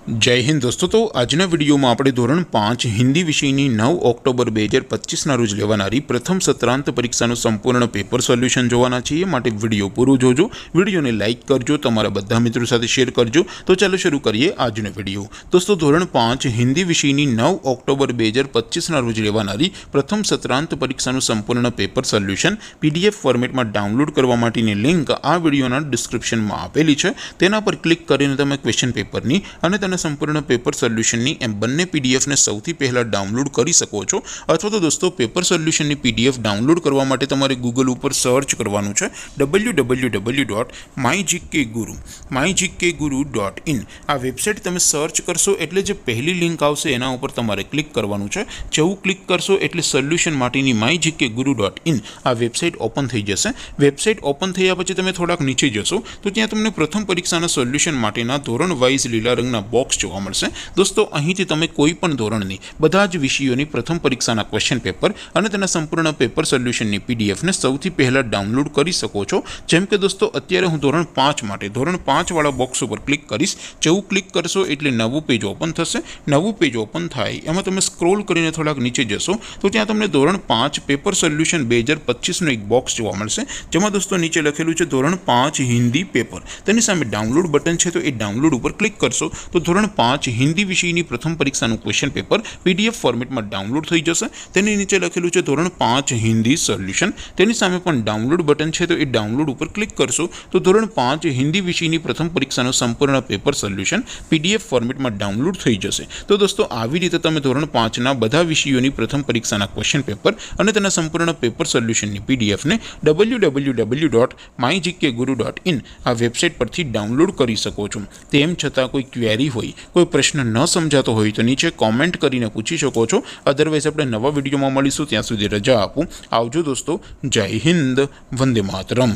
जय हिंद दोस्तों। तो आजना विडियो में આપણે ધોરણ 5 હિન્દી વિષયની 9 ઓક્ટોબર 2025 ના રોજ લેવાનારી પ્રથમ સત્રાંત પરીક્ષાનું સંપૂર્ણ પેપર સોલ્યુશન જોવાના છીએ। માટે વિડિયો પૂરો જોજો, વિડિયોને લાઈક કરજો, તમારા બધા મિત્રો સાથે શેર કરજો। તો ચાલો શરૂ કરીએ આજનો વિડિયો। દોસ્તો ધોરણ 5 હિન્દી વિષયની 9 ઓક્ટોબર 2025 ના રોજ લેવાનારી પ્રથમ સત્રાંત પરીક્ષાનું સંપૂર્ણ પેપર સોલ્યુશન પીડીએફ ફોર્મેટમાં ડાઉનલોડ કરવા માટેની લિંક આ વિડિયોના ડિસ્ક્રિપ્શનમાં આપેલી છે। તેના પર ક્લિક કરીને તમે ક્વેશ્ચન પેપરની અને તેના संपूर्ण पेपर सोल्यूशन एम बने पीडीएफ ने सौथी पहला डाउनलॉड कर सको छो। अथवा तो दोस्तों पेपर सोल्यूशन पीडीएफ डाउनलॉड करवा माटे तमारे गूगल पर सर्च करवानुं छे www.mygkguru.in। आ वेबसाइट तमे सर्च करशो एटले जे पहली लिंक आवशे एना उपर तमारे क्लिक करवानुं छे। जेवुं क्लिक करशो एटले सोल्यूशन माटेनी mygkguru.in आ वेबसाइट ओपन थई जशे। वेबसाइट ओपन थया पछी तमे थोड़ाक नीचे जशो तो त्यां तमने प्रथम परीक्षाना सोल्यूशन माटेना धोरण वाइज लीला रंगना बॉक्स જોવા મળશે। દોસ્તો અહીંથી તમે કોઈ પણ ધોરણની બધા જ વિષયોની પ્રથમ પરીક્ષાના ક્વેશ્ચન પેપર અને તેના સંપૂર્ણ પેપર સોલ્યુશનની પીડીએફને સૌથી પહેલા ડાઉનલોડ કરી શકો છો। જેમ કે દોસ્તો અત્યારે હું ધોરણ 5 માટે ધોરણ 5 વાળા બોક્સ ઉપર ક્લિક કરીશ। જેવું ક્લિક કરશો એટલે નવું પેજ ઓપન થશે। નવું પેજ ઓપન થાય એમાં તમે સ્ક્રોલ કરીને થોડાક નીચે જશો તો ત્યાં તમને ધોરણ 5 પેપર સોલ્યુશન 2025નું એક બોક્સ જોવા મળશે। જેમાં દોસ્તો નીચે લખેલું છે ધોરણ 5 હિન્દી પેપર। તેની સામે ડાઉનલોડ બટન છે તો એ ડાઉનલોડ ઉપર ક્લિક કરશો તો ધોરણ 5 हिंदी विषयनी प्रथम परीक्षाનું क्वेश्चन पेपर पीडीएफ फॉर्मेट में डाउनलॉड थई जशे। तेनी नीचे लखेलुं छे धोरण 5 हिंदी सोल्यूशन। तेनी सामे पण डाउनलॉड बटन छे तो ए डाउनलॉड पर क्लिक करशो तो धोरण 5 हिंदी विषयनी प्रथम परीक्षाનું संपूर्ण पेपर सोल्यूशन पीडीएफ फॉर्मेट में डाउनलॉड थई जशे। तो दोस्तों આવી રીતે તમે ધોરણ 5 ના બધા વિષયોની પ્રથમ પરીક્ષાના ક્વેશ્ચન પેપર અને તેના સંપૂર્ણ પેપર સોલ્યુશનની પીડીએફ ને www.mygkguru.in આ વેબસાઇટ પરથી ડાઉનલોડ કરી શકો છો। તેમ છતાં કોઈ ક્વેરી હોય, कोई प्रश्न न समझातो हो तो नीचे कॉमेंट करीने पूछी सको छो। अदरवाइज अपने नवा विडियो में मळीशुं, त्यां सुधी रजा आपो। आवजो दोस्तों। जय हिंद, वंदे मातरम।